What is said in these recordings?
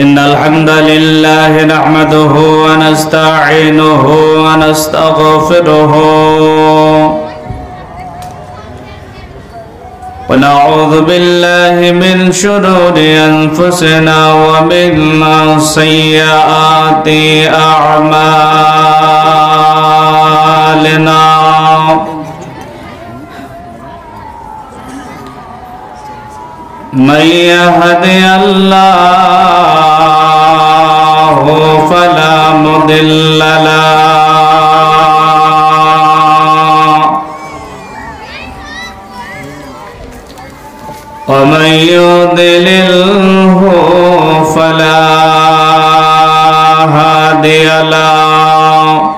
إن الحمد لله نحمده ونستعينه ونستغفره ونعوذ بالله من شرور أنفسنا ومن سيئات أعمالنا من يهدي الله فلا مضل له ومن يضلله فلا هادي له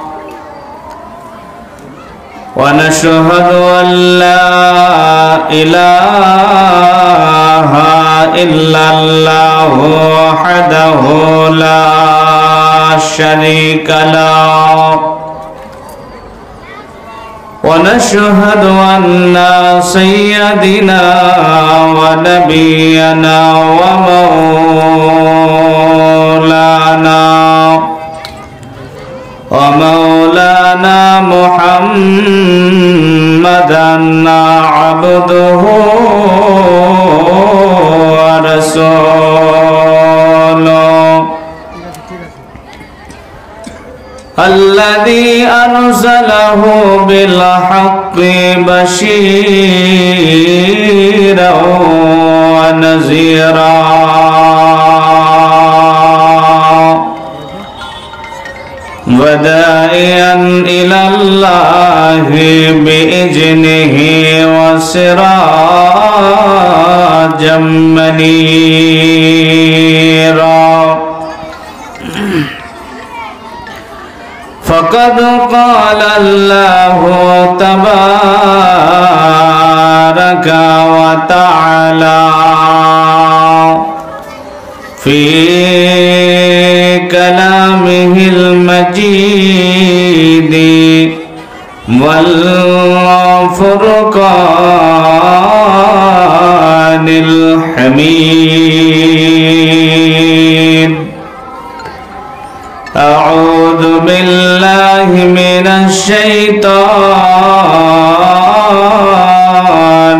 ونشهد أن لا إله إلا الله وحده لا شريك له ونشهد أن سيدنا ونبينا ومولانا محمدا عبده ورسوله الذي أرسله بالحق بشيرا ونذيرا وداعيا إلى الله بإذنه وسراجا منيرا فقد قال الله تبارك وتعالى في كلامه المجيد والفرقان الحميد أعوذ بالله من الشيطان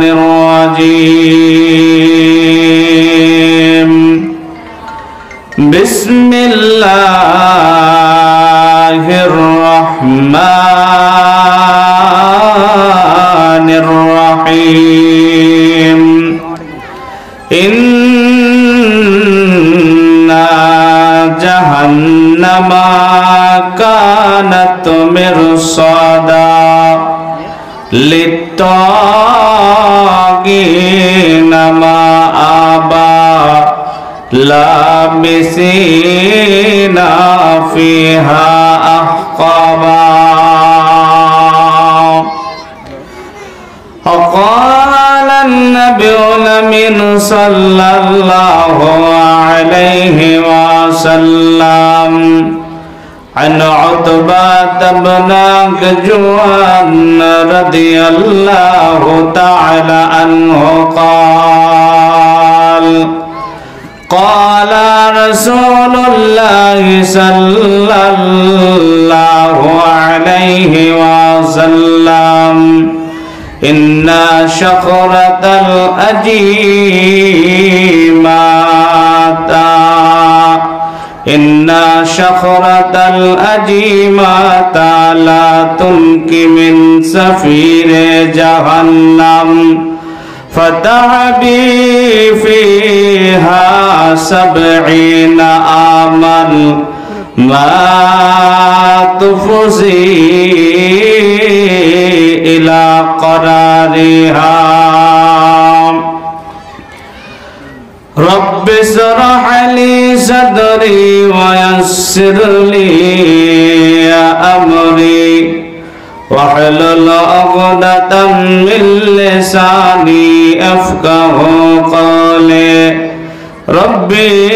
الرجيم بسم الله الرحمن الرحيم إن جهنم كانت مرصادا للطاغين مآبا لابسين فيها أحقابا وقال النبي الأمين صلى الله عليه وسلم عن عتبة بن جوان رضي الله تعالى عنه قال رسول الله صلى الله عليه وسلم إن شخرة الأجيمات لا تنكي من سفير جهنم فتعبي فيها 70 عاما ما تفزي إلى قرارها رب اشرح لي صدري ويسر لي أمري واحلل عقدة من لساني يفقه قولي ربي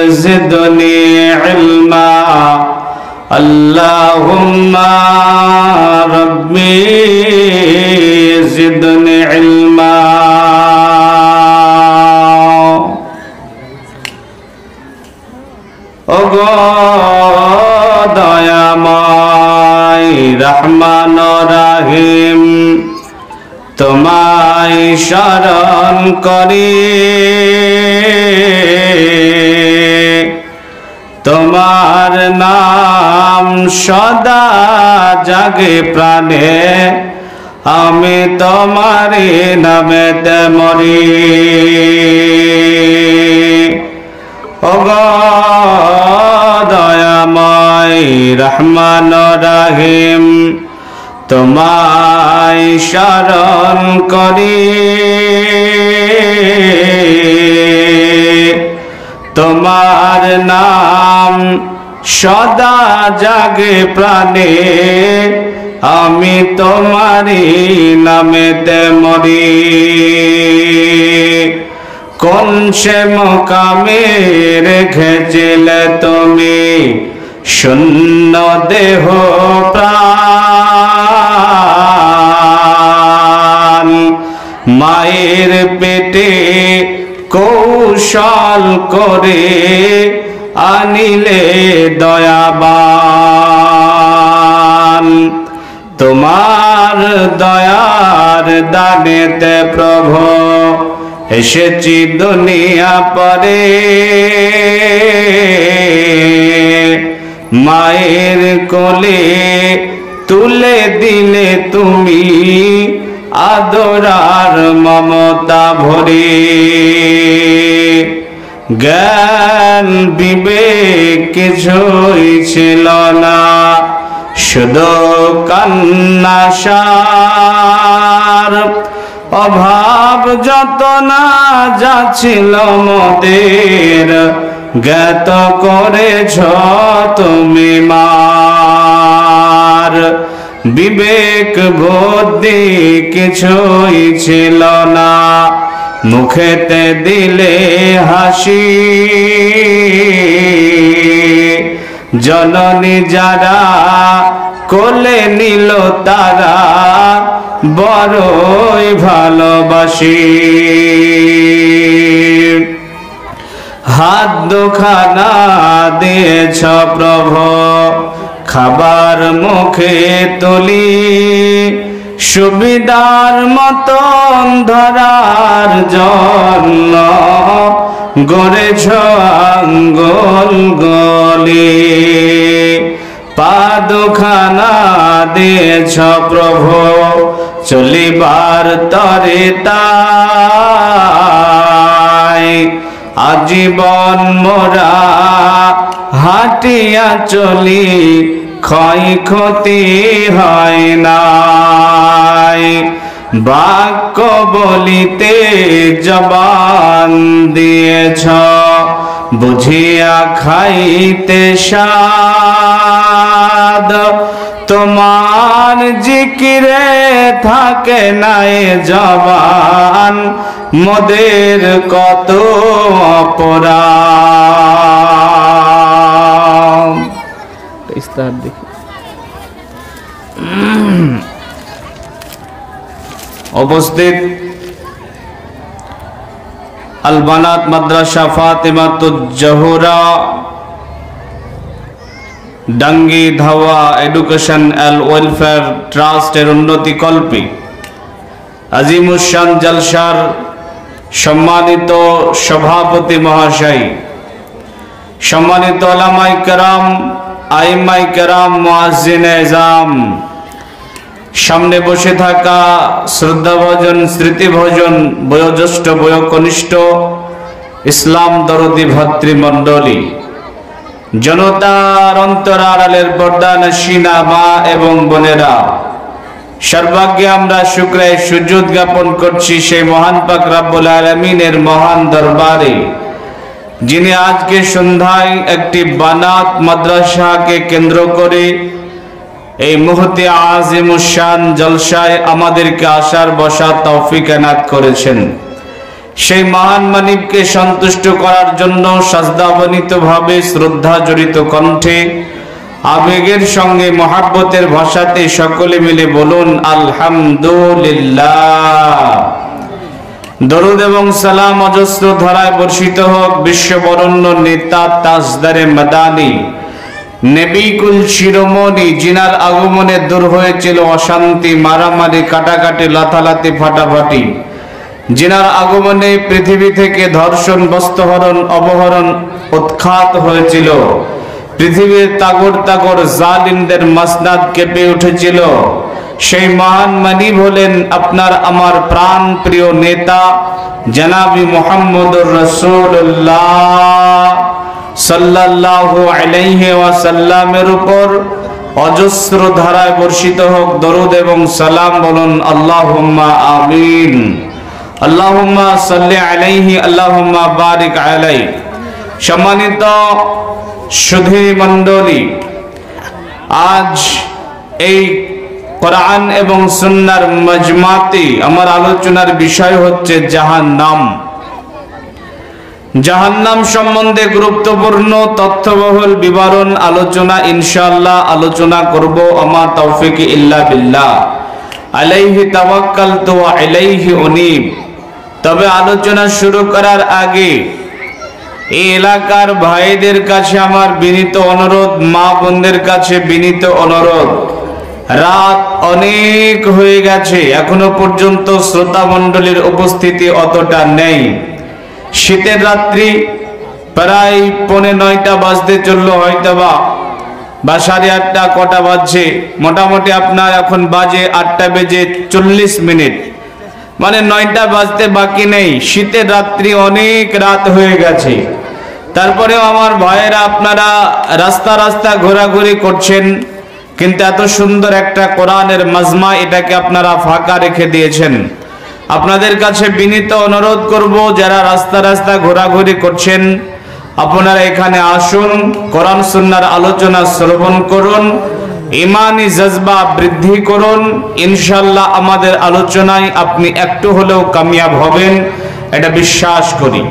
زدني علما اللهم ربي রহমান রহিম তোমায় শরণ করি তোমার নাম সদা জাগে প্রাণে আমি তোমারি নামেতে মরি ওগো দয়াময় রহমান রহিম তোমায় শরণ করি তোমার নাম সদা জাগে প্রাণে আমি তোমারি নামেতে মরি কোন সে মোকামে রেখেছিলে তুমি শূন্য দেহ প্রাণ মায়ের পেটে কৌশল করে আনিলে দয়াবান তোমার দয়ার দানেতে প্রভু এসেছি দুনিয়া পরে মায়ের কোলে তুলে দিলে তুমি আদরার মমতা ভরে জ্ঞান বিবেক কিছুই ছিল না শুধু কান্নাসার অভাব যত না যাচ্ছিল মোদের জ্ঞাত করেছ তুমি মার বিবেক বুদ্ধি কিছুই ছিল না মুখেতে দিলে হাসি জননী যারা কোলে নিল তারা বড়ই ভালোবাসি হাত দুখানা দিয়েছ প্রভু খাবার মুখে তুলি সুবিধার মতন ধরার জন্য গড়েছ আঙ্গুল গলি পা দুখানা দিয়েছ প্রভু চলিবার তরে তাই আজীবন মোরা হাটিয়া চলি ক্ষয়ক্ষতি হয় নাই বাক্য বলিতে জবান দিয়েছ বুঝিয়া খাইতে স্বাদ তোমার জিকিরে থাকে নাই জবান মোদের কত অপরাধ ইস্তার দেখি উপস্থিত আল বানাত মাদ্রাসা ফাতেমাতুজ জোহরা ডাঙ্গি ধাওয়া এডুকেশন এন্ড ওয়েলফেয়ার ট্রাস্টের উন্নতি কল্পে আজিমুশান জলসার সম্মানিত সভাপতি মহাশয়, সম্মানিত উলামায়ে কেরাম, আইম্মায়ে কেরাম, মুয়াজ্জিনে আযম, সামনে বসে থাকা শ্রদ্ধাভাজন স্মৃতিভাজন বয়োজ্যেষ্ঠ বয়োকনিষ্ঠ ইসলাম দরদি ভাতৃমণ্ডলী, জনতার অন্তরালের পর্দানশীনা মা এবং বোনেরা, সর্বাগ্যে আমরা শুকরায়ে সুজুদ জ্ঞাপন করছি সেই মহান পাক রব্বুল আলামিনের মহান দরবারে, যিনি আজকে সন্ধ্যায় একটি বানাত মাদ্রাসাকে কেন্দ্র করে এই মুহূর্তে আজিমুশান জলসায় আমাদেরকে আসার বসার তৌফিক এনায়েত করেছেন। সেই মহান মানিবকে সন্তুষ্ট করার জন্য সাজদাবনিতভাবে শ্রদ্ধা জড়িত কণ্ঠে আবেগের সঙ্গে মহাব্বতের ভাষাতে সকলে মিলে বলুন আলহামদুলিল্লাহ। দরুদ এবং সালাম অজস্র ধারায় বর্ষিত হোক বিশ্ববরণ্য নেতা তাজদারে মাদানী নেবিকুল শিরোমণি, জিনার আগমনে দূর হয়েছিল অশান্তি, মারামারি, কাটাকাটি, লাথালাতি, ফাটাফাটি। জিনার আগমনে পৃথিবী থেকে ধর্ষণ, বস্ত্রহরণ, অপহরণ উৎখাত হয়েছিল। পৃথিবীর তাগর তাগর জালিমদের মাসনাদ কেঁপে উঠেছিল। সেই মহান মানিব হলেন আপনার আমার প্রাণ প্রিয় নেতা জনাবি মুহাম্মদুর রাসূলুল্লাহ সাল্লাল্লাহু আলাইহি ওয়াসাল্লামের উপর অজস্র ধারায় বর্ষিত হোক দরুদ এবং সালাম। বলুন আল্লাহুম্মা আমিন। আল্লাহুম্মা সাল্লি আলাইহি, আল্লাহুম্মা বারিক আলাইহি। সম্মানিত সুধী মণ্ডলী, আজ এই কোরআন এবং সুন্নাহর মজমাতে আমার আলোচনার বিষয় হচ্ছে জাহান্নাম। জাহান্নাম সম্বন্ধে গুরুত্বপূর্ণ তথ্যবহুল বিবরণ আলোচনা ইনশাআল্লাহ আলোচনা করব। আমা তৌফিক ইল্লা বিল্লাহ, আলাইহি তাওয়াক্কালতু ওয়া ইলাইহি উনীব। তবে আলোচনা শুরু করার আগে এই এলাকার ভাইদের কাছে আমার বিনীত অনুরোধ, মা বোনদের কাছে বিনীত অনুরোধ, রাত অনেক হয়ে গেছে, এখনো পর্যন্ত শ্রোতা মণ্ডলীর উপস্থিতি অতটা নেই। শীতের রাত্রি প্রায় 8:45 বাজতে চললো, হয়তোবা বা 8:30 কটা বাজছে, মোটামুটি আপনার এখন বাজে 8:40, মানে 9টা বাজতে বাকি নেই। শীতের রাত্রি অনেক রাত হয়ে গেছে। তারপরেও আমার ভাইয়েরা আপনারা রাস্তা রাস্তা ঘোরাঘুরি করছেন, কিন্তু এত সুন্দর একটা কোরআনের মাজমা, এটাকে আপনারা ফাঁকা রেখে দিয়েছেন। আপনাদের কাছে বিনীত অনুরোধ করব, যারা রাস্তা রাস্তা ঘোরাঘুরি করছেন আপনারা এখানে আসুন, কোরআন সুন্নাহর আলোচনা শ্রবণ করুন, ইমানি জজবা বৃদ্ধি করুন। ইনশাআল্লাহ আমাদের আলোচনায় আপনি একটু হলেও কামিয়াব হবেন, এটা বিশ্বাস করি।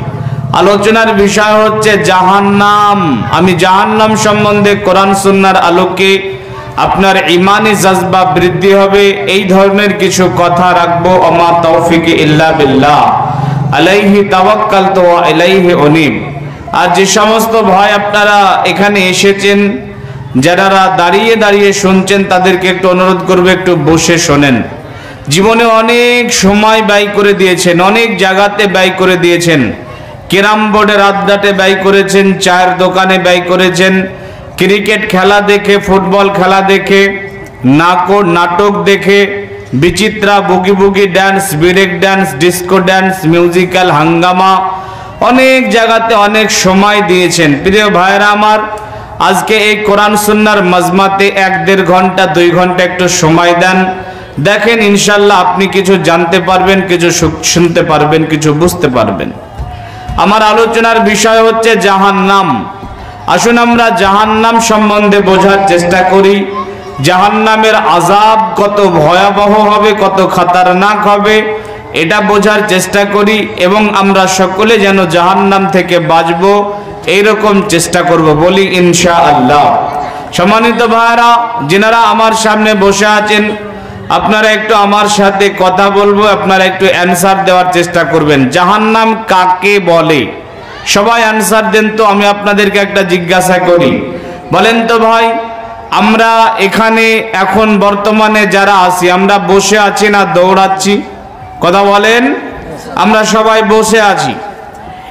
আলোচনার বিষয় হচ্ছে জাহান্নাম। আমি জাহান্নাম সম্বন্ধে কোরআন সুন্নাহর আলোকে আপনার ইমানি জজবা বৃদ্ধি হবে এই ধরনের কিছু কথা রাখবো। আমা তৌফিক ইল্লা বিল্লাহ, আলাইহি তাওয়াক্কালতু ওয়া ইলাইহি উনীব। আর যে সমস্ত ভাই আপনারা এখানে এসেছেন, যারা দাঁড়িয়ে দাঁড়িয়ে শুনছেন, তাদেরকে একটু অনুরোধ করবো একটু বসে শোনেন। জীবনে অনেক সময় ব্যয় করে দিয়েছেন, অনেক জায়গাতে ব্যয় করে দিয়েছেন। ক্যারাম বোর্ডের আড্ডাতে ব্যয় করেছেন, চায়ের দোকানে ব্যয় করেছেন, ক্রিকেট খেলা দেখে, ফুটবল খেলা দেখে, নাটক দেখে, Bichitra, boogie boogie dance, break dance, disco dance, musical Hungama, অনেক জায়গাতে অনেক সময় দিয়েছেন। প্রিয় ভাইরা আমার, আজকে এই কোরআন সুন্নাহর মাজমাতে 1-1.5 ঘন্টা 2 ঘন্টা একটু সময় দেন, দেখেন ইনশাআল্লাহ আপনি কিছু জানতে পারবেন, কিছু শুনতে পারবেন, কিছু বুঝতে পারবেন। আমার আলোচনার বিষয় হচ্ছে জাহান্নাম। আসুন আমরা জাহান্নাম সম্বন্ধে বোঝার চেষ্টা করি। জাহান্নামের আযাব কত ভয়াবহ হবে, কত খতরনাক হবে, এটা বোঝার চেষ্টা করি, এবং আমরা সকলে যেন জাহান্নাম থেকে বাঁচব এইরকম চেষ্টা করব, বলি ইনশাআল্লাহ। সম্মানিত ভাইরা, যিনারা আমার সামনে বসে আছেন, আপনারা একটু আমার সাথে কথা বলবো, আপনারা একটু অ্যানসার দেওয়ার চেষ্টা করবেন। জাহান্নাম কাকে বলে? সবাই অ্যানসার দেন তো। আমি আপনাদেরকে একটা জিজ্ঞাসা করি, বলেন তো ভাই, আমরা এখানে এখন বর্তমানে যারা আছি, আমরা বসে আছি না দৌড়াচ্ছি? কথা বলেন। আমরা সবাই বসে আছি।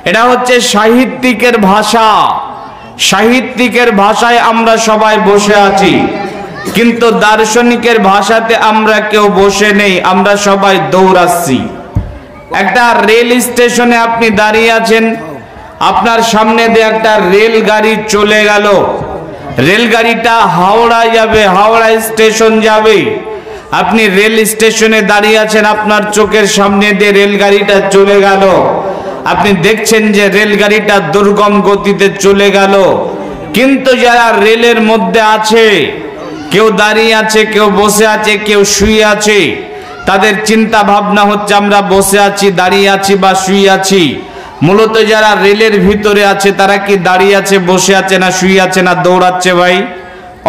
এটা হচ্ছে সাহিত্যিকের ভাষা। সাহিত্যিকের ভাষায় আমরা সবাই বসে আছি, কিন্তু দার্শনিকের ভাষাতে আমরা কেউ বসে নেই, আমরা সবাই দৌড়াচ্ছি। একটা রেল স্টেশনে আপনি দাঁড়িয়ে আছেন, আপনার সামনে দিয়ে একটা রেলগাড়ি চলে গেল, রেলগাড়িটা হাওড়া যাবে, হাওড়া স্টেশন যাবে। আপনি রেল স্টেশনে দাঁড়িয়ে আছেন, আপনার চোখের সামনে দিয়ে রেলগাড়িটা চলে গেল, আপনি দেখছেন যে রেলগাড়িটা দুর্গম গতিতে চলে গেল, কিন্তু যারা রেলের মধ্যে আছে, কেউ দাঁড়িয়ে আছে, কেউ বসে আছে, কেউ শুয়ে আছে, তাদের চিন্তা ভাবনা হচ্ছে আমরা বসে আছি, দাঁড়িয়ে আছি বা শুয়ে আছি। মূলত যারা রেলের ভিতরে আছে তারা কি দাঁড়িয়ে আছে, বসে আছে, না শুয়ে আছে, না দৌড়াচ্ছে? ভাই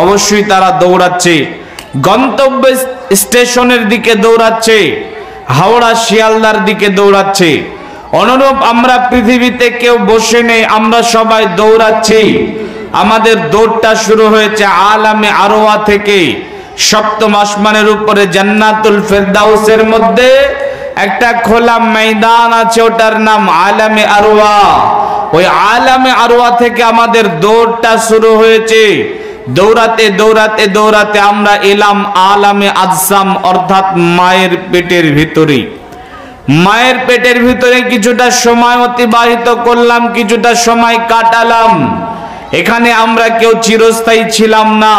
অবশ্যই তারা দৌড়াচ্ছে, গন্তব্য স্টেশনের দিকে দৌড়াচ্ছে, হাওড়া শিয়ালদার দিকে দৌড়াচ্ছে। অনুরূপ আমরা পৃথিবীতে কেউ বসে নেই, আমরা সবাই দৌড়াচ্ছি। আমাদের দৌড়টা শুরু হয়েছে আলামে আরওয়া থেকে। সপ্তম আসমানের উপরে জান্নাতুল ফেরদাউসের মধ্যে একটা খোলা ময়দান আছে, ওটার নাম আলামে আরওয়া। ওই আলামে আরওয়া থেকে আমাদের দৌড়টা শুরু হয়েছে। দৌড়াতে দৌড়াতে দৌড়াতে আমরা এলাম আলামে আজসাম, অর্থাৎ মায়ের পেটের ভিতরে। মায়ের পেটের ভিতরে কিছুটা সময় অতিবাহিত করলাম, কিছুটা সময় কাটালাম। এখানে আমরা কেউ চিরস্থায়ী ছিলাম না,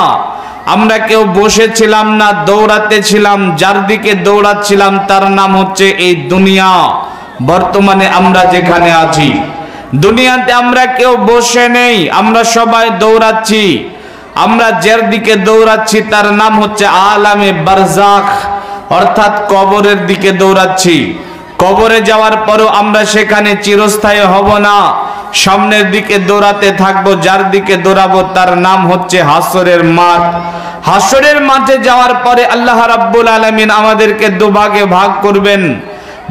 আমরা কেউ বসেছিলাম না, দৌড়াতে ছিলাম। যার দিকে দৌড়াচ্ছিলাম তার নাম হচ্ছে এই দুনিয়া। বর্তমানে আমরা যেখানে আছি দুনিয়াতে আমরা কেউ বসে নেই, আমরা সবাই দৌড়াচ্ছি। আমরা যার দিকে দৌড়াচ্ছি তার নাম হচ্ছে আলামে বারজাখ, অর্থাৎ কবরের দিকে দৌড়াচ্ছি। কবরে যাওয়ার পরও আমরা সেখানে চিরস্থায়ী হব না, সামনের দিকে দৌড়াতে থাকবো। যার দিকে দৌড়াবো তার নাম হচ্ছে হাসরের মাঠ। হাসরের মাঠে যাওয়ার পরে আল্লাহ রাব্বুল আলামিন আমাদেরকে দুভাগে ভাগ করবেন।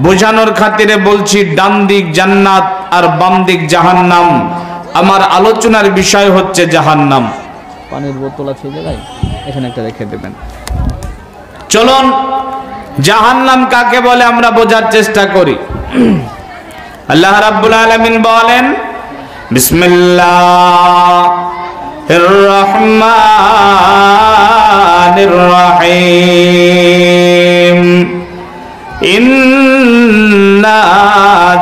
বোঝানোর খাতিরে বলছি, ডান দিক জান্নাত আর বাম দিক জাহান্নাম। আমার আলোচনার বিষয় হচ্ছে জাহান্নাম। পানির বোতল আছে জায়গায়, এখানে একটা রেখে দেবেন। চলুন জাহান্নাম কাকে বলে আমরা বোঝার চেষ্টা করি। আল্লাহ রাব্বুল আলামিন বলেন, বিসমিল্লাহির রহমানির রহিম, ইন্না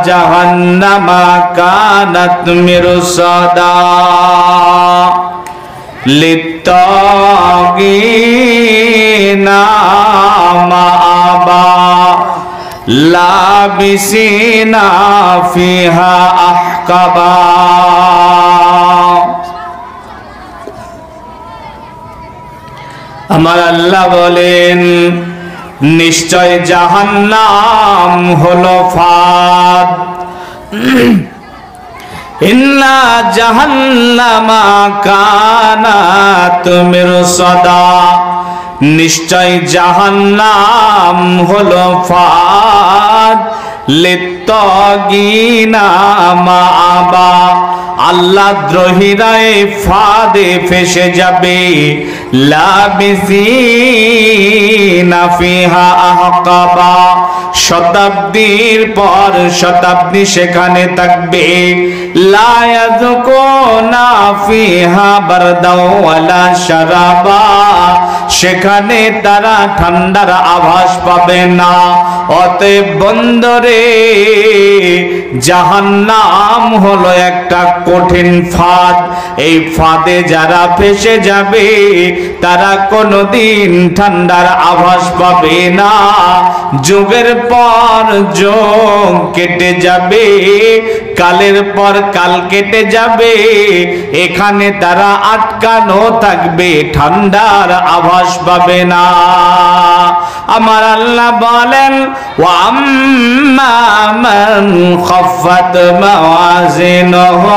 জাহান্নামা কানাত মিরসাদা লিত্তাগিনা মাআবা লাবিসিনা ফিহা আহকাবা। আমার আল্লাহ বলেন, নিশ্চয় জাহান্নাম হলো ফাঁদ। ইন্না জাহান্নামা কানাত মিরসাদা, নিশ্চয় জাহান্নাম হলো ফাঁদ। লিত্তাগিনা মাআবা, আল্লাহ দ্রোহীরাই ফাঁদে ফেসে যাবে। লাবিসিনা ফিহা আহকাবা, শতাব্দীর পর শতাব্দী সেখানে থাকবে। লা ইয়াযকুনা ফিহা বারদাও ওয়ালা শারাবা, সেখানে তারা ঠান্ডার আভাস পাবে না। অতএব বন্দরে জাহান্নাম হলো একটা কঠিন ফাঁদ। এই ফাঁদে যারা ফেসে যাবে তারা কোনোদিন ঠান্ডার আভাস পাবে না। যুগের পর যুগ কেটে যাবে, কালের পর কাল কেটে যাবে, এখানে তারা আটকানো থাকবে, ঠান্ডার আভাস পাবে না। আমার আল্লাহ বলেন, ওয়া আম্মা মান খাফফাত মাওয়াজিনুহু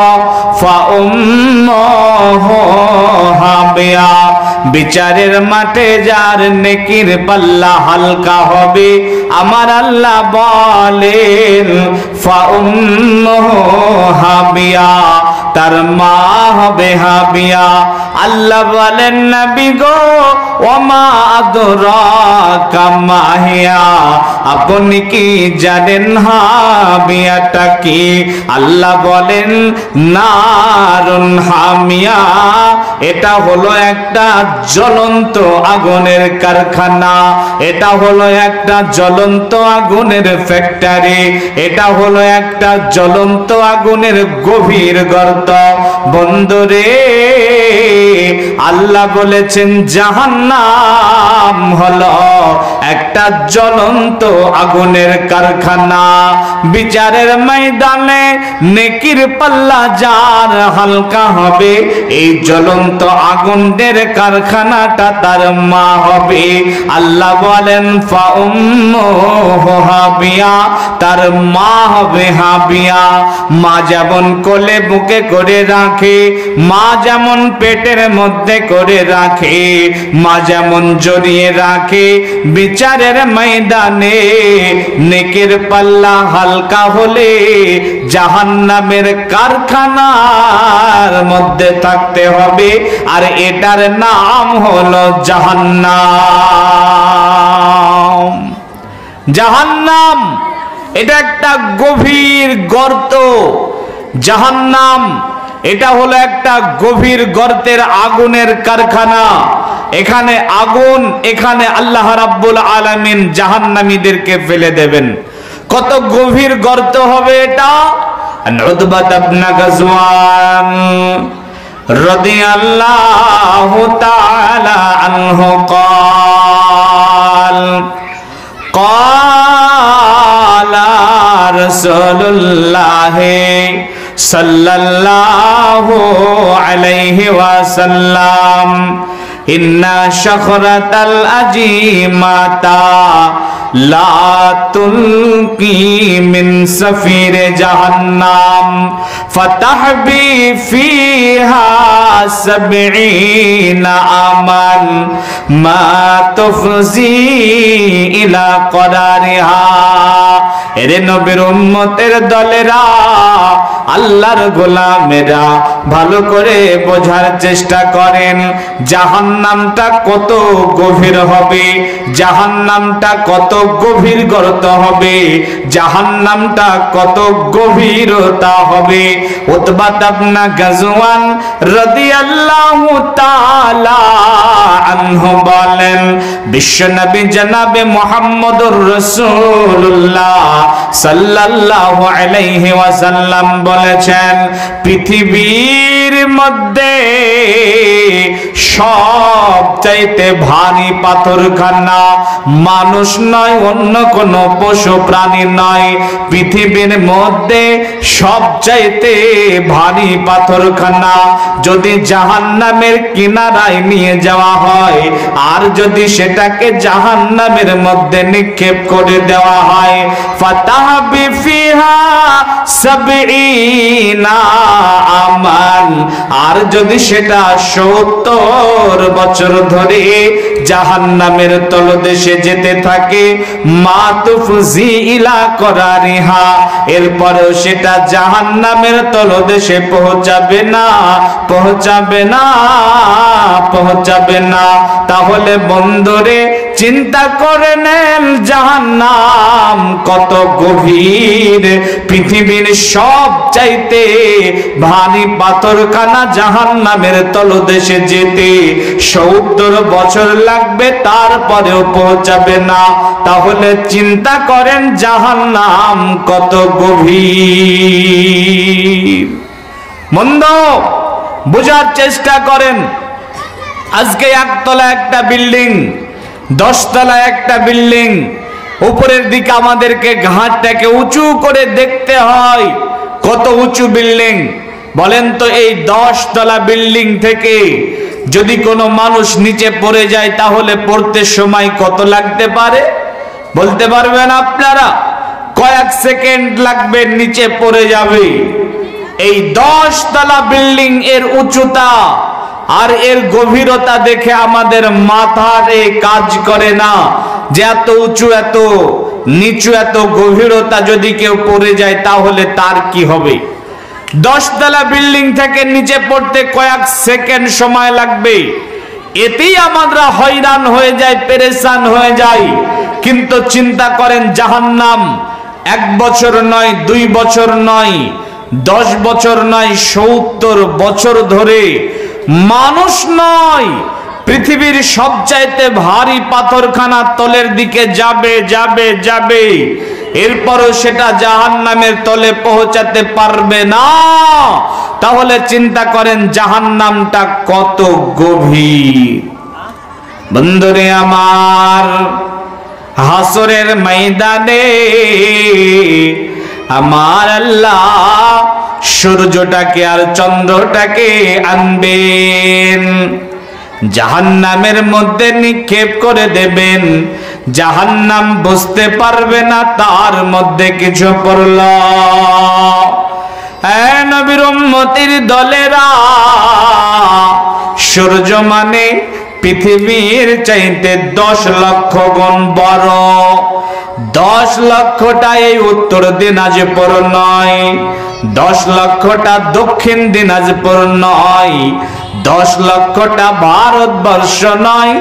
ফাউম্মুহু হাবিয়া, বিচারের মাঠে যার নেকির পাল্লা হালকা হবে, আমার আল্লাহ বলেন ফাউম্মুহু হাবিয়া, তার মা হবে হাবিয়া। আল্লাহ বলেন, নবী গো, ওমা আদরাকা মা হিয়া, আপনি কি জানেন হাবিয়াটা কি? আল্লাহ বলেন, নারুন হামিয়া, এটা হলো একটা জ্বলন্ত আগুনের কারখানা, এটা হলো একটা জ্বলন্ত আগুনের ফ্যাক্টরি, এটা হলো একটা জ্বলন্ত আগুনের গভীর গর্ত। বন্ধুরে, আল্লাহ বলেছেন জাহান্নাম হলো একটা জ্বলন্ত আগুনের কারখানা। বিচারের ময়দানে নেকির পাল্লা যার হালকা হবে, এই জ্বলন্ত আগুনের কারখানাটা তার মা হবে। আল্লাহ বলেন ফাউম্মুহু হাবিয়া, তার মা হবে হাবিয়া। মা যেমন কোলে বুকে করে রাখে, মা যেমন পেটের মধ্যে মধ্যে করে রাখে, মা যেমন জড়িয়ে রাখে বিচারের ময়দানে। নেকের পাল্লা হালকা হলে জাহান্নামের কারখানার মধ্যে থাকতে হবে, আর এটার নাম হলো জাহান্নাম। জাহান্নাম এটা একটা গভীর গর্ত। জাহান্নাম এটা হলো একটা গভীর গর্তের আগুনের কারখানা। এখানে আগুন, এখানে আল্লাহ রাব্বুল আলামিন জাহান্নামীদেরকে ফেলে দেবেন। কত গভীর গর্ত হবে এটা? উতবা ইবনে গাজওয়ান রাদিয়াল্লাহু তাআলা আনহু قال قال رسول الله صلى الله عليه وسلم إن شخرة الأجيمة لا تلقي من سفير جهنم فتحبي فيها 70 عاما ما تفزي إلى قرارها। এরে নবীর উম্মতের দলেরা, আল্লাহর গোলামেরা, ভালো করে বোঝার চেষ্টা করেন জাহান্নামটা কত গভীর হবে, জাহান্নামটা কত গভীর গর্ত হবে, জাহান্নামটা কত গভীরতা হবে। উতবা ইবনে গাজওয়ান রাদিয়াল্লাহু তাআলা আনহু বলেন, বিশ্বনবী জনাবে মুহাম্মদুর রাসূলুল্লাহ সাল্লাল্লাহু আলাইহি ওয়াসাল্লাম বলেছেন, পৃথিবীর মধ্যে সবচাইতে ভারী পাথরখানা মানুষ নয়, অন্য কোন পশু প্রাণী নয়। পৃথিবীর মধ্যে সবচাইতে ভারী পাথরখানা যদি জাহান্নামের কিনারায় নিয়ে যাওয়া হয়, আর যদি সেটাকে জাহান্নামের মধ্যে নিক্ষেপ করে দেওয়া হয়, ফাতাহবি ফিহা 70 আমান, আর যদি সেটা 70 বছর ধরে জাহান্নামের তলদেশে যেতে থাকে, মা তুফজি ইলা করারিহা, এরপরেও সেটা জাহান্নামের তলদেশে পৌঁছাবে না, পৌঁছাবে না, পৌঁছাবে না। তাহলে বন্ধুরে চিন্তা করে নেন জাহান্নাম কত গভীর। পৃথিবীর সব চাইতে ভারী পাথরখানা জাহান্নামের তলদেশে যেতে 70 বছর লাগবে, তারপরেও পৌঁছাবে না। তাহলে চিন্তা করেন জাহান্নাম কত গভীর। বন্ধু বোঝার চেষ্টা করেন, আজকে একতলা একটা বিল্ডিং, 10 তলা একটা বিল্ডিং, উপরের দিকে আমাদেরকে ঘাটটাকে উঁচু করে দেখতে হয়। কত উঁচু বিল্ডিং বলেন তো? এই 10 তলা বিল্ডিং থেকে যদি কোনো মানুষ নিচে পড়ে যায়, তাহলে পড়তে সময় কত লাগতে পারে বলতে পারবেন আপনারা? কয়েক সেকেন্ড লাগবে, নিচে পড়ে যাবে। এই 10 তলা বিল্ডিং এর উচ্চতা আর এর গভীরতা দেখে আমাদের মাথায় কাজ করে না যে এত উঁচু, এত নিচু, এত গভীরতা যদি কেউ পড়ে যায় তাহলে তার কি হবে। 10 তলা বিল্ডিং থেকে নিচে পড়তে কয়েক সেকেন্ড সময় লাগবে, এতেই আমরা হয়রান হয়ে যাই, পেরেশান হয়ে যাই। কিন্তু চিন্তা করেন জাহান্নাম 1 বছর নয়, 2 বছর নয়, 10 বছর নয়, 70 বছর ধরে মানুষ নয়, পৃথিবীর সবচাইতে ভারী পাথরখানা তলের দিকে যাবে যাবে যাবে, এরপরও সেটা জাহান্নামের তলে পৌঁছাতে পারবে না। তাহলে চিন্তা করেন জাহান্নামটা কত গভীর। বন্ধুরে আমার, হাসরের ময়দানে আমার আল্লাহ সূর্যটাকে আর চন্দ্রটাকে আনবেন, জাহান্নামের মধ্যে নিক্ষেপ করে দেবেন। জাহান্নাম বুঝতে পারবে না তার মধ্যে কিছু পড়ল। হে নবীর উম্মতির দলেরা, সূর্য মানে পৃথিবীর চাইতে 10 লক্ষ গুণ বড়। 10 লক্ষটা এই উত্তর দিনাজপুর নয়, 10 লক্ষটা দক্ষিণ দিনাজপুর নয়, 10 লক্ষটা ভারতবর্ষ নয়,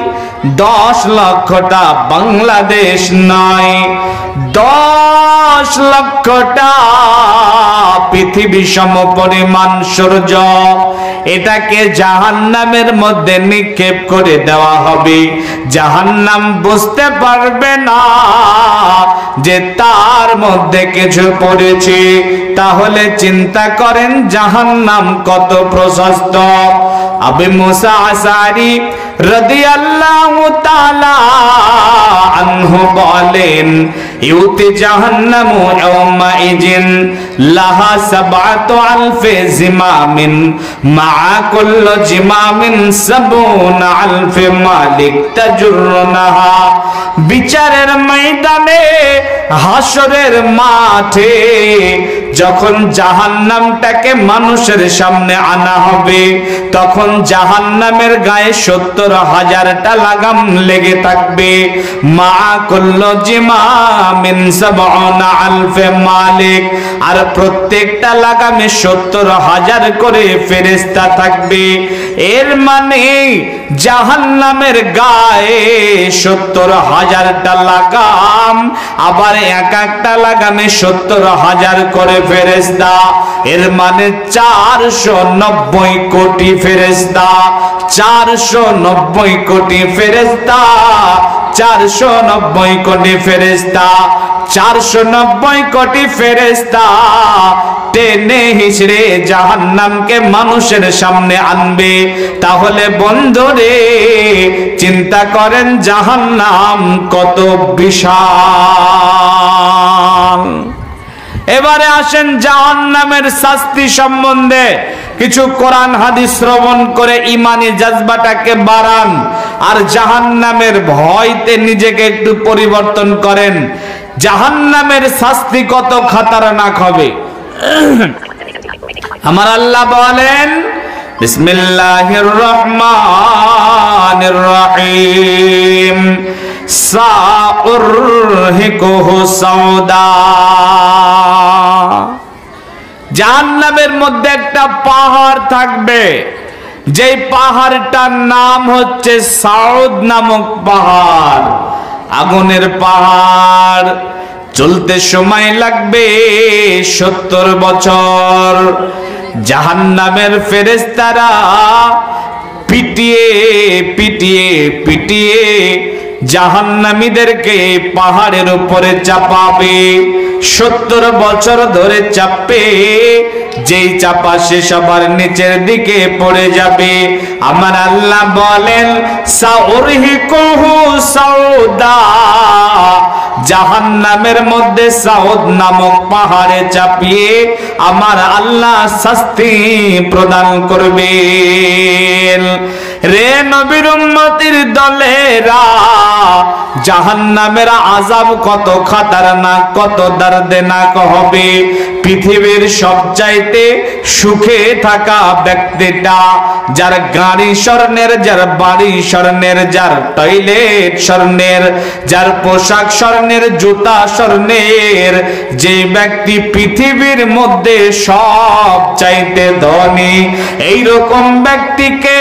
10 লক্ষটা বাংলাদেশ নয়, 10 লক্ষটা পৃথিবী সমপরিমাণ সূর্য। এটাকে জাহান্নামের মধ্যে নিক্ষেপ করে দেওয়া হবে। জাহান্নাম বুঝতে পারবে না যে তার মধ্যে কিছু পড়েছে। তাহলে চিন্তা করেন জাহান্নাম কত প্রশস্ত। আবু মুসা আশআরী রাদিয়াল্লাহু তাআলা আনহু বলেন, ইউতি জাহান্নামু ইয়াওমাইজিন লাহা 7,000 জিমামিন মা কুল্লু জিমামিন 70,000 মালিক তাজুরুনাহা। বিচারের ময়দানে, হাসরের মাঠে যখন জাহান্নামটাকে মানুষের সামনে আনা হবে, তখন জাহান্নামের গায়ে 70,000টা লাগাম লেগে থাকবে। মা কুল্লু জিমামিন 70,000 মালিক, আর প্রত্যেকটা লাগামে 70,000 করে ফেরেশতা থাকবে। এর মানে জাহান্নামের গায়ে 70,000টা লাগাম, আবার এক একটা লাগামে 70,000 করে ফেরেশতা। এর মানে 490 কোটি ফেরেশতা, 490 কোটি ফেরেশতা, 490 কোটি ফেরেশতা, 490 কোটি ফেরেশতা টেনে হিচড়ে জাহান্নামকে মানুষের সামনে আনবে। তাহলে বন্ধুরে চিন্তা করেন জাহান্নাম কত বিশাল। এবারে আসেন জাহান্নামের শাস্তি সম্বন্ধে কিছু কোরআন হাদিস শ্রবণ করে ইমানি জজবাটাকে বাড়ান, আর জাহান্নামের ভয়তে নিজেকে একটু পরিবর্তন করেন। জাহান্নামের শাস্তি কত খতরনাক হবে। আমার আল্লাহ বলেন, বিসমিল্লাহির রহমানির রহিম, সাউরহিকুহু সাউদা। জাহান্নামের মধ্যে একটা পাহাড় থাকবে, যেই পাহাড়টার নাম হচ্ছে সাউদ নামক পাহাড়, আগুনের পাহাড়। চলতে সময় লাগবে 70 বছর। জাহান্নামের ফেরেশতারা পিটিয়ে পিটিয়ে পিটিয়ে জাহান্নামীদেরকে পাহাড়ের উপরে চাপাবে। 70 বছর ধরে চাপবে, যেই চাপা সে সবার নিচের দিকে পড়ে যাবে। আমার আল্লাহ বলেন, সাউরহিকুহু সাউদা, জাহান্নামের মধ্যে সাউদ নামক পাহাড়ে চাপিয়ে আমার আল্লাহ শাস্তি প্রদান করবেন। রে নবীর উম্মতির দলেরা, জাহান্নামের আযাব কত খতরনাক, কত দর্দনাক হবে। পৃথিবীর সবচাইতে সুখে থাকা ব্যক্তিটা, যার গাড়ি স্বর্ণের, যার বাড়ি স্বর্ণের, যার টয়লেট স্বর্ণের, যার পোশাক স্বর্ণের, জুতা স্বর্ণের, যে ব্যক্তি পৃথিবীর মধ্যে সব চাইতে ধনী, এইরকম ব্যক্তিকে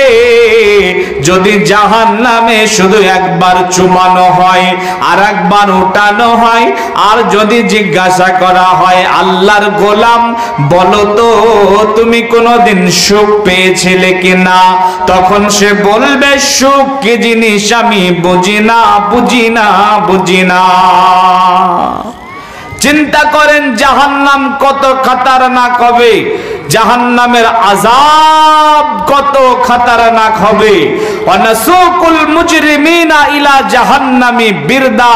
যদি জাহান্নামে শুধু একবার চুমানো হয়, আর একবার উঠানো হয়, আর যদি জিজ্ঞাসা করা হয়, আল্লাহর গোলাম বলো তো তুমি কোনোদিন সুখ পেয়েছিলে কিনা, তখন সে বলবে সুখ কি জিনিস আমি বুঝি না, বুঝি না, বুঝি না। চিন্তা করেন জাহান্নাম কত খতরনাক হবে, জাহান্নামের আযাব কত খতরনাক হবে। ওয়ানাসুকুল মুজরিমিনা ইলা জাহান্নামি বিরদা,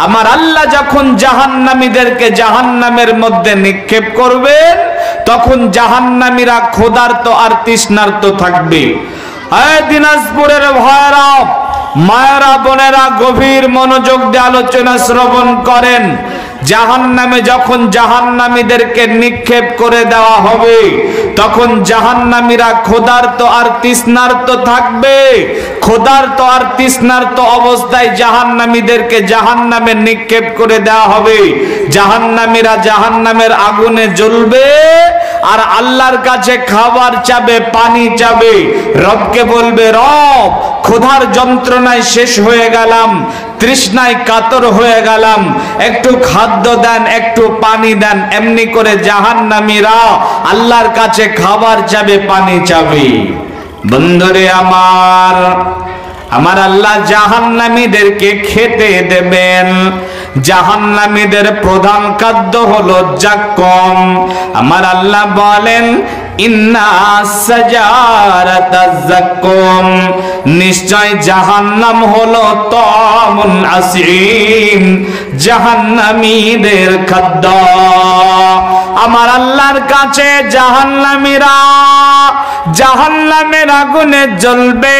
আমার আল্লাহ যখন জাহান্নামীদেরকে জাহান্নামের মধ্যে নিক্ষেপ করবেন, তখন জাহান্নামীরা ক্ষুধার্ত আর তৃষ্ণার্ত থাকবে। এই দিনাজপুরের ভয়রা, মায়েরা বোনেরা গভীর মনোযোগ দিয়ে আলোচনা শ্রবণ করেন। জাহান্নামে যখন জাহান্নামীদেরকে নিক্ষেপ করে দেওয়া হবে তখন জাহান্নামীরা ক্ষুধার্ত আর তৃষ্ণার্ত থাকবে। ক্ষুধার্ত আর তৃষ্ণার্ত অবস্থায় জাহান্নামীদেরকে জাহান্নামে নিক্ষেপ করে দেওয়া হবে। জাহান্নামীরা জাহান্নামের আগুনে জ্বলবে আর আল্লাহর কাছে খাবার চাবে, পানি চাবে। রবকে বলবে, রব ক্ষুধার যন্ত্রণায় শেষ হয়ে গেলাম, তৃষ্ণায় কাতর হয়ে গেলাম, একটু খাদ্য দেন, একটু পানি দেন। এমনি করে জাহান্নামীরা আল্লাহর কাছে খাবার চাবে, পানি চাবে। বন্ধুরে আমার, আমার আল্লাহ জাহান্নামীদেরকে খেতে দেবেন। জাহান্নামীদের প্রধান খাদ্য হলো জাক্কুম। আমার আল্লাহ বলেন, ইন্না সাজারাতাজ জাক্কুম, নিশ্চয় জাহান্নাম হলো তামুন আসিম, জাহান্নামীদের খাদ্য। আমার আল্লাহর কাছে জাহান্নামীরা জাহান্নামের আগুনে জ্বলবে,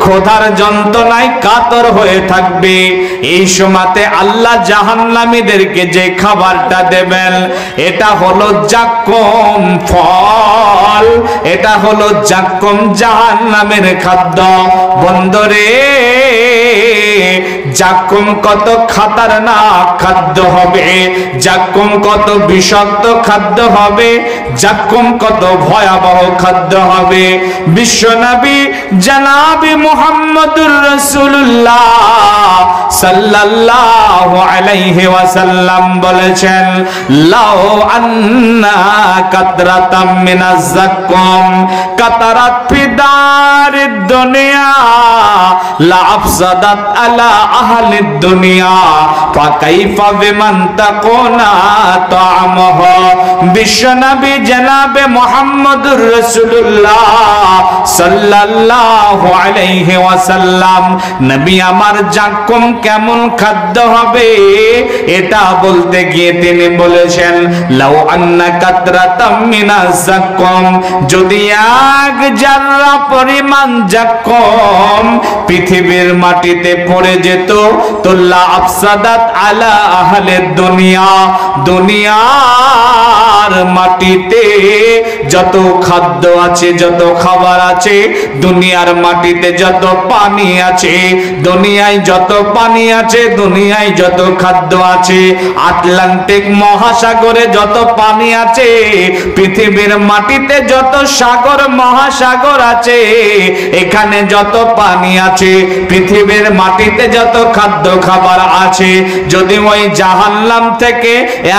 ক্ষুধার যন্ত্রণায় কাতর হয়ে থাকবে। এই সময়তে আল্লাহ জাহান্নামীদেরকে যে খাবারটা দেবেন এটা হলো জাক্কুম ফল, এটা হলো জাক্কুম জাহান্নামের খাদ্য। বন্ধুরে, জাক্কুম কত খতরনাক খাদ্য হবে, জাক্কুম কত বিষাক্ত খাদ্য হবে, জাক্কুম কত ভয়াবহ খাদ্য হবে। বিশ্বনবী জনাবে মুহাম্মদুর রাসূলুল্লাহ সাল্লাল্লাহু আলাইহি ওয়াসাল্লাম বলেছেন, লাউ আন্না কাতরাতাম মিনাজ জাক্কুম কাতারাত ফি দারিদ দুনিয়া লা আফসাদাত আলা আহলিদ দুনিয়া ফাকাইফা বিমান তাকুনা তা'আমুহু। বিশ্বনবী জনাবে মুহাম্মদুর রাসূলুল্লাহ সাল্লাল্লাহু আলাইহি ওয়াসাল্লাম, নবী আমার জাক্কুম কেমন খাদ্য হবে এটা বলতে গিয়ে তিনি বলেছেন, লাউ আন্না কাতরাতাম মিনাজ জাক্কুম, যদি এক জাররা পরিমাণ জাক্কুম পৃথিবীর মাটিতে পড়ে যেত তো লা আফসাদাত আলা আহলিদ দুনিয়া, দুনিয়ার মাটিতে যত খাদ্য আছে, যত খাবার আছে, দুনিয়ার মাটিতে যত পানি আছে, দুনিয়ায় যত পানি আছে, দুনিয়ায় যত খাদ্য আছে, আটলান্টিক মহাসাগরে যত পানি আছে, পৃথিবীর মাটিতে যত সাগর মহাসাগর আছে, এখানে যত পানি আছে, পৃথিবীর মাটিতে যত খাদ্য খাবার আছে, যদি ওই জাহান্নাম থেকে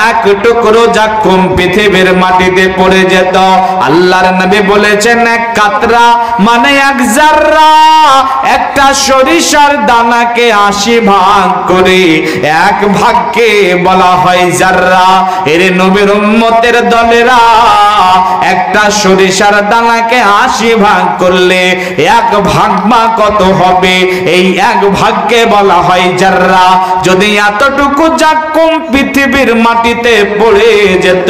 এক টুকরো জাক্কুম পৃথিবীর মাটিতে পড়ে যেত, আল্লাহর নবী বলেছেন এক কাতরা মানে এক জাররা, একটা সরিষার দানাকে 80 ভাগ করে এক ভাগকে বলা হয় জাররা। এর নবীর উম্মতের দলেরা একটা সরিষার দানাকে 80 ভাগ করলে এক ভাগ মা কত হবে? এই এক ভাগকে বলা হয় জাররা। যদি এতটুকু জাক্কুম পৃথিবীর মাটিতে পড়ে যেত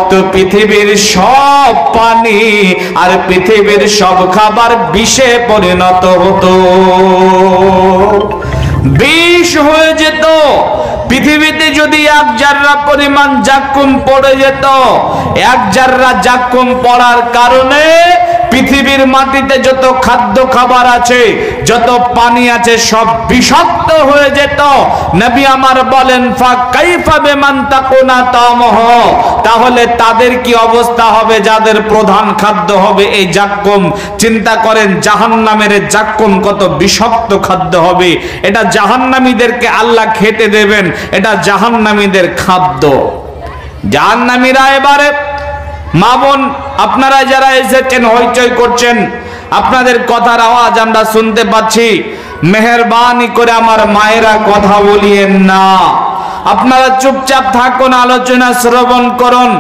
তো পৃথিবীর সব পানি আর পৃথিবীর সব খাবার বিষে পরিণত হতো, বিষ হয়ে যেত। পৃথিবীতে যদি এক জাররা পরিমাণ জাক্কুম পড়ে যেত, এক জাররা জাক্কুম পড়ার কারণে পৃথিবীর মাটিতে যত খাদ্য খাবার আছে, যত পানি আছে, সব বিষাক্ত হয়ে যেত। নবী আমার বলেন, ফাকাইফা বিমান তাকুনা তা'আমুহু, তাহলে তাদের কি অবস্থা হবে যাদের প্রধান খাদ্য হবে এই জাক্কুম। চিন্তা করেন জাহান্নামের জাক্কুম কত বিষাক্ত খাদ্য হবে। এটা জাহান্নামীদেরকে আল্লাহ খেতে দেবেন, এটা জাহান্নামীদের খাদ্য। জাহান্নামীরা এবারে মা বোন আপনারা যারা এসেছেন হইচই করছেন, আপনাদের কথার আওয়াজ আমরা শুনতে পাচ্ছি, মেহেরবানি করে আমার মায়েরা কথা বলিয়েন না, আপনারা চুপচাপ থাকুন, আলোচনা শ্রবণ করুন।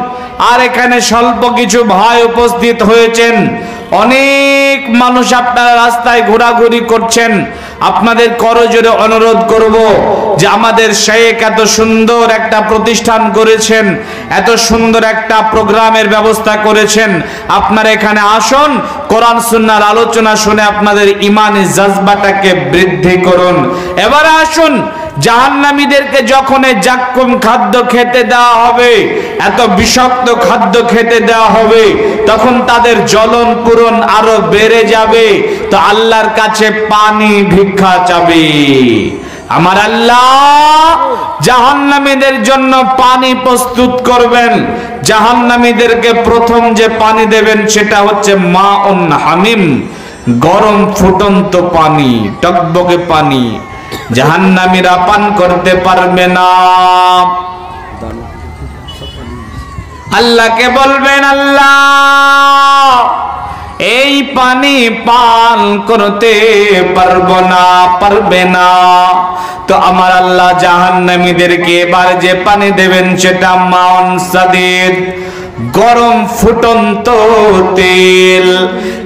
আর এখানে স্বল্প কিছু ভাই উপস্থিত হয়েছেন, অনেক মানুষ আপনারা রাস্তায় ঘোরাঘুরি করছেন, আপনাদের করজোরে অনুরোধ করব যে আমাদের শেখ এত সুন্দর একটা প্রতিষ্ঠান করেছেন, এত সুন্দর একটা প্রোগ্রামের ব্যবস্থা করেছেন, আপনারা এখানে আসুন, কোরআন সুন্নাহর আলোচনা শুনে আপনাদের ঈমানি জজবাটাকে বৃদ্ধি করুন। এবার আসুন, জাহান্নামীদেরকে যখন জাক্কুম খাদ্য খেতে দেওয়া হবে, এত বিষাক্ত খাদ্য খেতে দেওয়া হবে, তখন তাদের জ্বলন পূরণ আরো বেড়ে যাবে, তো আল্লাহর কাছে পানি ভিক্ষা চাবে। আমার আল্লাহ জাহান্নামীদের জন্য পানি প্রস্তুত করবেন। জাহান্নামীদেরকে প্রথম যে পানি দেবেন সেটা হচ্ছে মাউন হামিম, গরম ফুটন্ত পানি, টকবকে পানি। জাহান্নামীরা পান করতে পারবে না। আল্লাহকে বলবেন, আল্লাহ এই পানি পান করতে পারবো না, পারবে না। তো আমার আল্লাহ জাহান্নামীদেরকে এবার যে পানি দেবেন সেটা মাউন সাদিদ, গরম ফুটন্ত তেল।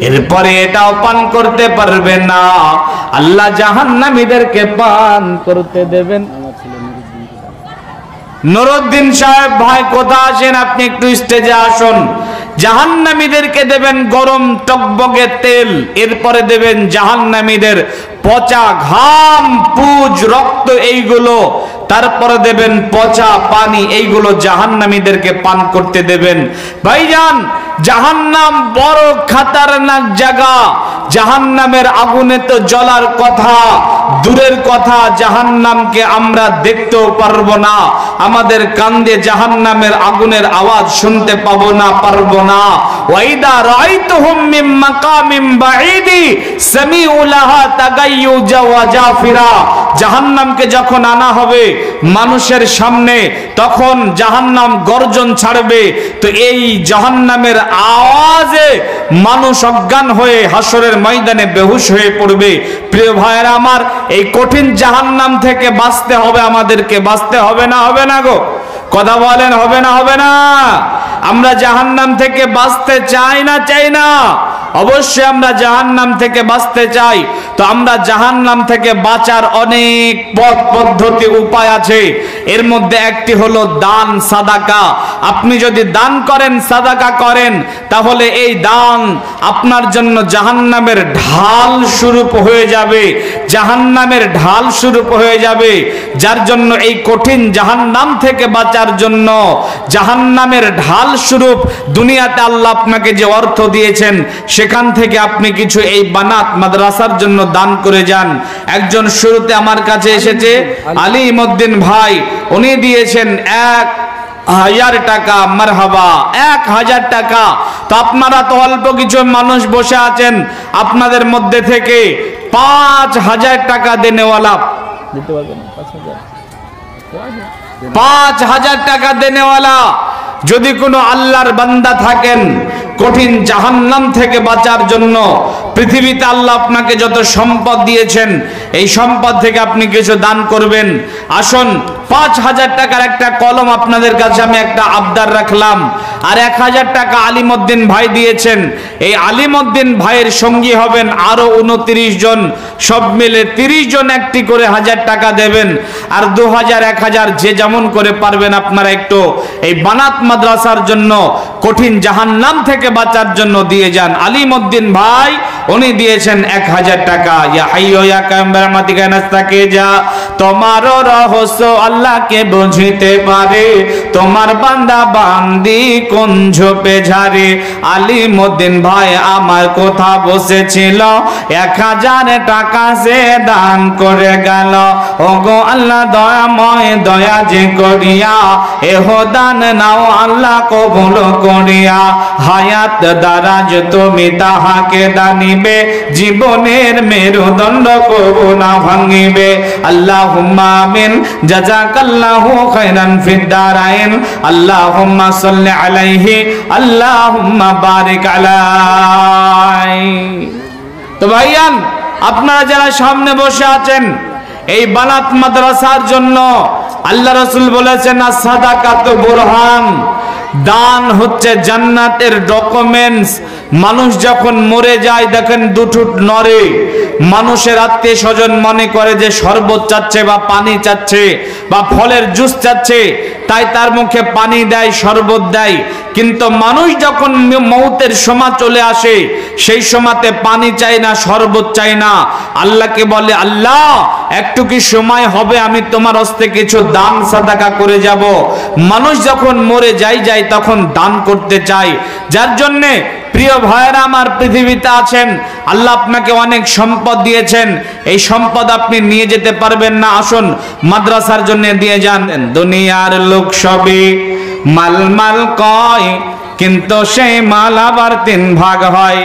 এরপরে এটাও পান করতে পারবে না। আল্লাহ জাহান্নামীদেরকে পান করতে দেবেন। নুরুদ্দিন সাহেব ভাই কোথায় আছেন? আপনি একটু স্টেজে আসুন। জাহান্নামীদেরকে দেবেন গরম টকবকে তেল, এরপরে দেবেন জাহান্নামীদের পচা ঘাম, পুজ, রক্ত এইগুলো, তারপরে দেবেন পচা পানি, এইগুলো জাহান্নামীদেরকে পান করতে দেবেন। ভাইজান, জাহান্নাম বড় খাতারনাক জায়গা। জাহান্নামের আগুনে তো জ্বলার কথা দূরের কথা, জাহান্নামকে আমরা দেখতেও পারবো না, আমাদের কান্দে জাহান্নামের আগুনের আওয়াজ শুনতে পাবো না, পারবো না। ওয়াইদা রাআইতুহুম মিন মাকামিন বাঈদি সামিউ লাহা তাগায়্যুজা ওয়া জাফিরা। জাহান্নামকে যখন আনা হবে মানুষের সামনে, তখন জাহান্নাম গর্জন ছাড়বে, তো এই জাহান্নামের আওয়াজে মানুষ অজ্ঞান হয়ে হাসরের ময়দানে বেহুশ হয়ে পড়বে। প্রিয় ভাইরা আমার, এই কঠিন জাহান্নাম থেকে বাঁচতে হবে আমাদেরকে, বাঁচতে হবে না, হবে না গো? কথা বলেন, হবে না, হবে না? আমরা জাহান্নাম থেকে বাঁচতে চাই না, চাই না? অবশ্যই আমরা জাহান্নাম থেকে বাঁচতে চাই। তো আমরা জাহান্নাম থেকে বাঁচার অনেক পথ পদ্ধতি উপায় আছে। এর মধ্যে একটি হলো দান, সাদাকা। আপনি যদি দান করেন, সাদাকা করেন, তাহলে এই দান আপনার জন্য জাহান্নামের ঢাল স্বরূপ হয়ে যাবে, জাহান্নামের ঢাল স্বরূপ হয়ে যাবে। যার জন্য এই কঠিন জাহান্নাম থেকে বাঁচার জন্য জাহান্নামের ঢাল স্বরূপ দুনিয়াতে আল্লাহ আপনাকে যে অর্থ দিয়েছেন, সেখান থেকে আপনি কিছু এই বানাত মাদ্রাসার জন্য দান করে যান। একজন শুরুতে আমার কাছে এসেছে, আলিমউদ্দিন ভাই, উনি দিয়েছেন 1000 টাকা। মারহাবা, 1000 টাকা। তো আপনারা তো অল্প কিছু মানুষ বসে আছেন, আপনাদের মধ্যে থেকে 5000 টাকা দেনেওয়ালা, দিতে পারবেন 5000? 5000 টাকা দেনেওয়ালা যদি কোনো আল্লাহর বান্দা থাকেন, কঠিন জাহান্নাম থেকে বাঁচার জন্য পৃথিবীতে আল্লাহ আপনাকে যত সম্পদ দিয়েছেন, এই সম্পদ থেকে আপনি কিছু দান করবেন। আসুন, 5000 টাকার একটা কলম আপনাদের কাছে আমি একটা আবদার রাখলাম, আর 1000 টাকা আলিমউদ্দিন ভাই দিয়েছেন। এই আলিমউদ্দিন ভাইয়ের সঙ্গী হবেন আরো 29 জন, সব মিলে 30 জন একটি করে 1000 টাকা দেবেন। আর 2000, 1000 যে যেমন করে পারবেন আপনারা একটু এই বানাত মাদ্রাসার জন্য, কঠিন জাহান্নাম থেকে বাঁচার জন্য দিয়ে যান। আলিমউদ্দিন ভাই উনি দিয়েছেন 1000 টাকা। ইয়া হাইয়্যু ইয়া কাইয়্যুম বিরহমাতিকা নাস্তাগীজা। তোমার রহস্য আল্লাহকে বুঝিতে পারে, তোমার বান্দা বান্দি কোন ঝোপে ঝারে। আলিমউদ্দিন ভাই আমার কথা বসেছিল, 1000 টাকা সে দান করে গেল। ওগো আল্লাহ দয়াময়, দয়া যে করিয়া এহ দান নাও আল্লাহ কবুল করিয়া। হায়াত দারাজ তুমি তাহাকে দানিবে, জীবনের মেরুদণ্ড কবু না ভাঙিবে। আল্লাহুম্মা আমিন। জাযাকাল্লাহু খাইরান ফিদ দারাইন। আল্লাহুম্মা সাল্লি আলাইহি, আল্লাহুম্মা বারিক আলাইহি। তো ভাইয়ান, আপনারা যারা সামনে বসে আছেন, এই বানাত মাদ্রাসার জন্য আল্লাহ রাসূল বলেছেন, আস-সাদাকাতু বুরহান, দান হচ্ছে জান্নাতের ডকুমেন্টস। মানুষ যখন মরে যায় দেখেন দুঠুট নড়ে, মানুষের আত্মীয় স্বজন মনে করে যে শরবত চাচ্ছে বা পানি চাচ্ছে বা ফলের জুস চাচ্ছে, তাই তার মুখে পানি দেয়, শরবত দেয়। কিন্তু মানুষ যখন মৌতের সময় চলে আসে, সেই সময়তে পানি চাই না, শরবত চাই না, আল্লাহকে বলে আল্লাহ একটু কি সময় হবে, আমি তোমার হস্তে কিছু দান সাদাকা করে যাব। মানুষ যখন মরে যায় তখন দান করতে চায়। যার জন্যে প্রিয় ভাইয়েরা আমার, পৃথিবীতে আছেন, আল্লাহ আপনাকে অনেক সম্পদ দিয়েছেন, এই সম্পদ আপনি নিয়ে যেতে পারবেন না, আসুন মাদ্রাসার জন্য দিয়ে যান। দুনিয়ার লোক সবই মাল মাল কয়, কিন্তু সেই মাল আবার 3 ভাগ হয়।